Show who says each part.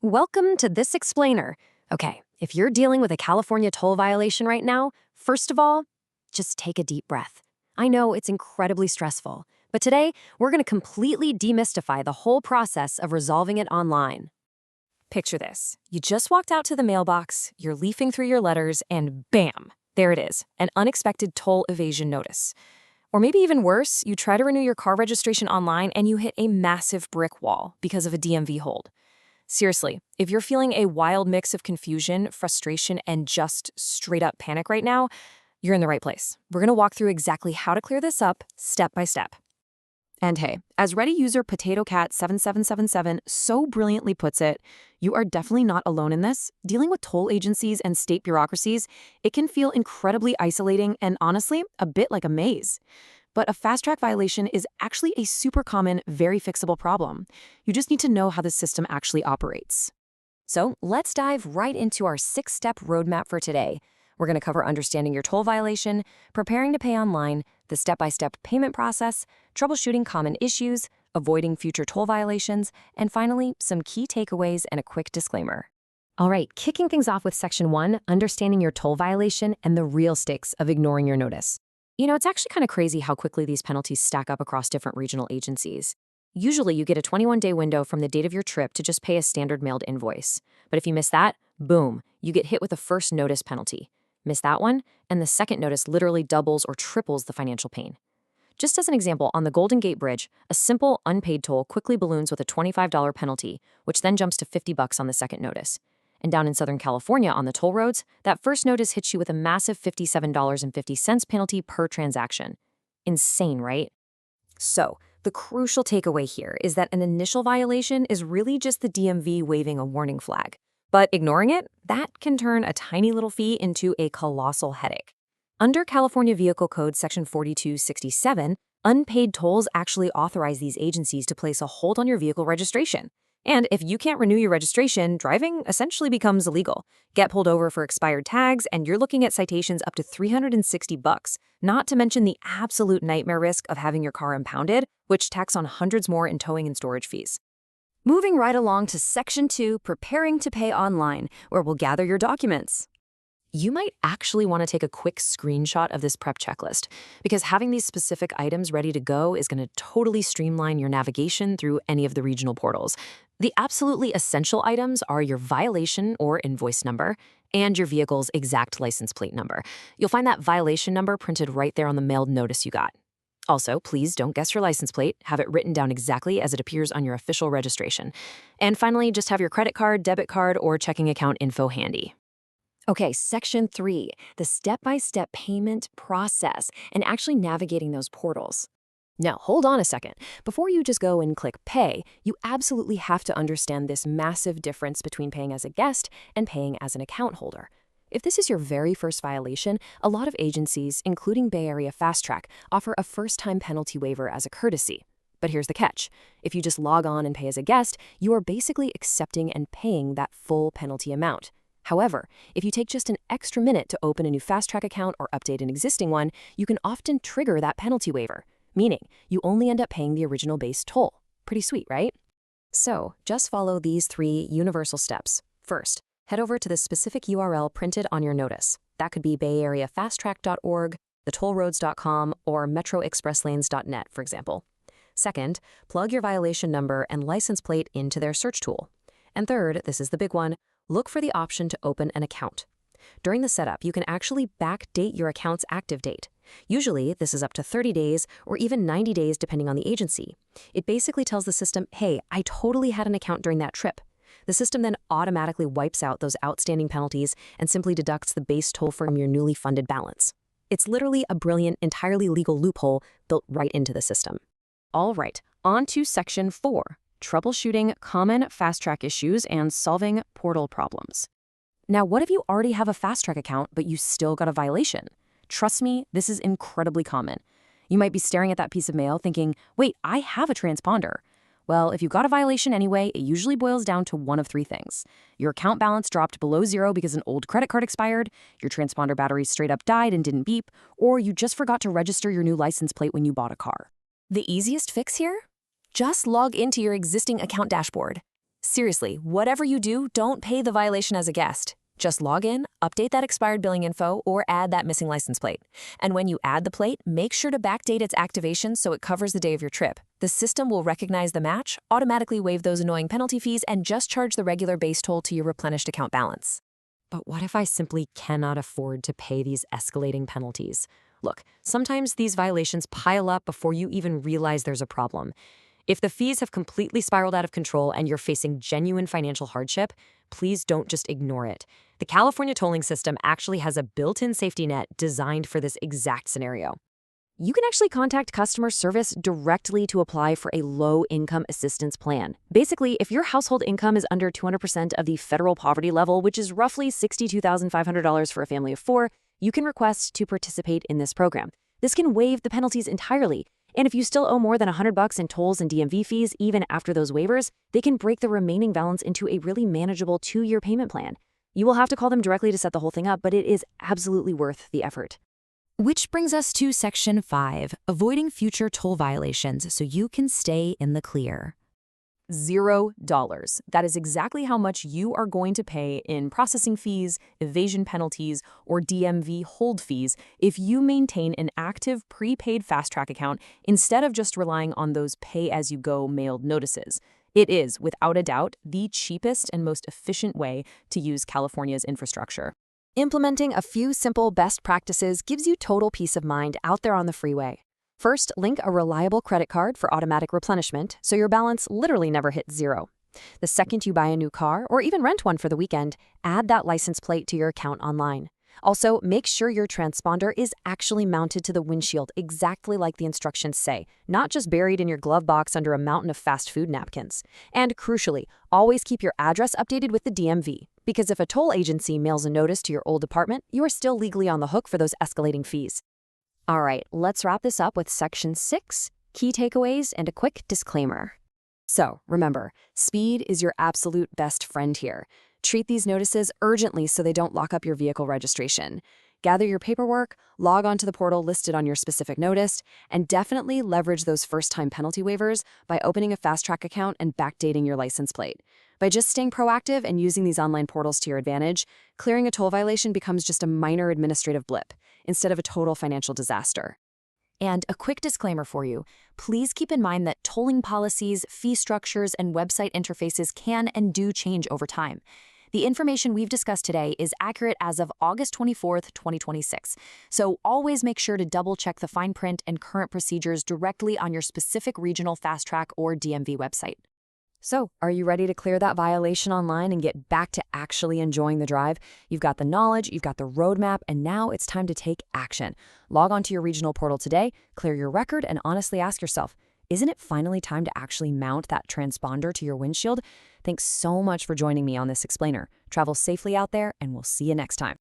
Speaker 1: Welcome to This Explainer. Okay, if you're dealing with a California toll violation right now, first of all, just take a deep breath. I know it's incredibly stressful, but today we're going to completely demystify the whole process of resolving it online. Picture this. You just walked out to the mailbox, you're leafing through your letters, and bam, there it is, an unexpected toll evasion notice. Or maybe even worse, you try to renew your car registration online and you hit a massive brick wall because of a DMV hold. Seriously, if you're feeling a wild mix of confusion, frustration, and just straight-up panic right now, you're in the right place. We're going to walk through exactly how to clear this up step by step. And hey, as Reddit user PotatoCat7777 so brilliantly puts it, you are definitely not alone in this. Dealing with toll agencies and state bureaucracies, it can feel incredibly isolating and honestly, a bit like a maze. But a FasTrak violation is actually a super common, very fixable problem. You just need to know how the system actually operates. So let's dive right into our 6-step roadmap for today. We're going to cover understanding your toll violation, preparing to pay online, the step-by-step payment process, troubleshooting common issues, avoiding future toll violations, and finally, some key takeaways and a quick disclaimer. All right, kicking things off with Section 1, understanding your toll violation and the real stakes of ignoring your notice. You know, it's actually kind of crazy how quickly these penalties stack up across different regional agencies. Usually, you get a 21-day window from the date of your trip to just pay a standard mailed invoice. But if you miss that, boom, you get hit with a first notice penalty. Miss that one, and the second notice literally doubles or triples the financial pain. Just as an example, on the Golden Gate Bridge, a simple unpaid toll quickly balloons with a $25 penalty, which then jumps to $50 on the second notice. And down in Southern California on the toll roads, that first notice hits you with a massive $57.50 penalty per transaction. Insane, right? So, the crucial takeaway here is that an initial violation is really just the DMV waving a warning flag. But ignoring it, that can turn a tiny little fee into a colossal headache. Under California Vehicle Code Section 4267, unpaid tolls actually authorize these agencies to place a hold on your vehicle registration. And if you can't renew your registration, driving essentially becomes illegal. Get pulled over for expired tags, and you're looking at citations up to $360, not to mention the absolute nightmare risk of having your car impounded, which tacks on hundreds more in towing and storage fees. Moving right along to Section 2, preparing to pay online, where we'll gather your documents. You might actually want to take a quick screenshot of this prep checklist, because having these specific items ready to go is going to totally streamline your navigation through any of the regional portals. The absolutely essential items are your violation or invoice number and your vehicle's exact license plate number. You'll find that violation number printed right there on the mailed notice you got. Also, please don't guess your license plate. Have it written down exactly as it appears on your official registration. And finally, just have your credit card, debit card, or checking account info handy. Okay, Section 3, the step-by-step payment process and actually navigating those portals. Now, hold on a second. Before you just go and click pay, you absolutely have to understand this massive difference between paying as a guest and paying as an account holder. If this is your very first violation, a lot of agencies, including Bay Area FasTrak, offer a first-time penalty waiver as a courtesy. But here's the catch. If you just log on and pay as a guest, you are basically accepting and paying that full penalty amount. However, if you take just an extra minute to open a new FasTrak account or update an existing one, you can often trigger that penalty waiver, meaning you only end up paying the original base toll. Pretty sweet, right? So, just follow these 3 universal steps. First, head over to the specific URL printed on your notice. That could be bayareafasttrack.org, thetollroads.com, or metroexpresslanes.net, for example. Second, plug your violation number and license plate into their search tool. And third, this is the big one, look for the option to open an account. During the setup, you can actually backdate your account's active date. Usually, this is up to 30 days or even 90 days depending on the agency. It basically tells the system, hey, I totally had an account during that trip. The system then automatically wipes out those outstanding penalties and simply deducts the base toll from your newly funded balance. It's literally a brilliant, entirely legal loophole built right into the system. All right, on to Section 4. Troubleshooting common FasTrak issues and solving portal problems. Now, what if you already have a FasTrak account, but you still got a violation? Trust me, this is incredibly common. You might be staring at that piece of mail thinking, wait, I have a transponder. Well, if you got a violation anyway, it usually boils down to one of 3 things. Your account balance dropped below 0 because an old credit card expired, your transponder battery straight up died and didn't beep, or you just forgot to register your new license plate when you bought a car. The easiest fix here? Just log into your existing account dashboard.
Speaker 2: Seriously, whatever you do, don't pay the violation as a guest. Just log in, update that expired billing info, or add that missing license plate. And when you add the plate, make sure to backdate its activation so it covers the day of your trip. The system will recognize the match, automatically waive those annoying penalty fees, and just charge the regular base toll to your replenished account balance.
Speaker 1: But what if I simply cannot afford to pay these escalating penalties? Look, sometimes these violations pile up before you even realize there's a problem. If the fees have completely spiraled out of control and you're facing genuine financial hardship, please don't just ignore it. The California tolling system actually has a built-in safety net designed for this exact scenario. You can actually contact customer service directly to apply for a low-income assistance plan. Basically, if your household income is under 200% of the federal poverty level, which is roughly $62,500 for a family of 4, you can request to participate in this program. This can waive the penalties entirely. And if you still owe more than $100 in tolls and DMV fees, even after those waivers, they can break the remaining balance into a really manageable 2-year payment plan. You will have to call them directly to set the whole thing up, but it is absolutely worth the effort.
Speaker 2: Which brings us to Section 5, avoiding future toll violations so you can stay in the clear. $0. That is exactly how much you are going to pay in processing fees, evasion penalties, or DMV hold fees if you maintain an active prepaid FasTrak account instead of just relying on those pay-as-you-go mailed notices. It is, without a doubt, the cheapest and most efficient way to use California's infrastructure.
Speaker 1: Implementing a few simple best practices gives you total peace of mind out there on the freeway. First, link a reliable credit card for automatic replenishment so your balance literally never hits 0. The second you buy a new car, or even rent one for the weekend, add that license plate to your account online. Also, make sure your transponder is actually mounted to the windshield exactly like the instructions say, not just buried in your glove box under a mountain of fast food napkins. And crucially, always keep your address updated with the DMV, because if a toll agency mails a notice to your old apartment, you are still legally on the hook for those escalating fees. All right, let's wrap this up with Section 6, key takeaways, and a quick disclaimer. So, remember, speed is your absolute best friend here. Treat these notices urgently so they don't lock up your vehicle registration. Gather your paperwork, log onto the portal listed on your specific notice, and definitely leverage those first-time penalty waivers by opening a FasTrak account and backdating your license plate. By just staying proactive and using these online portals to your advantage, clearing a toll violation becomes just a minor administrative blip instead of a total financial disaster.
Speaker 2: And a quick disclaimer for you, please keep in mind that tolling policies, fee structures, and website interfaces can and do change over time. The information we've discussed today is accurate as of August 24th, 2026, so always make sure to double-check the fine print and current procedures directly on your specific regional FasTrak or DMV website.
Speaker 1: So, are you ready to clear that violation online and get back to actually enjoying the drive? You've got the knowledge, you've got the roadmap, and now it's time to take action. Log onto your regional portal today, clear your record, and honestly ask yourself, isn't it finally time to actually mount that transponder to your windshield? Thanks so much for joining me on this explainer. Travel safely out there, and we'll see you next time.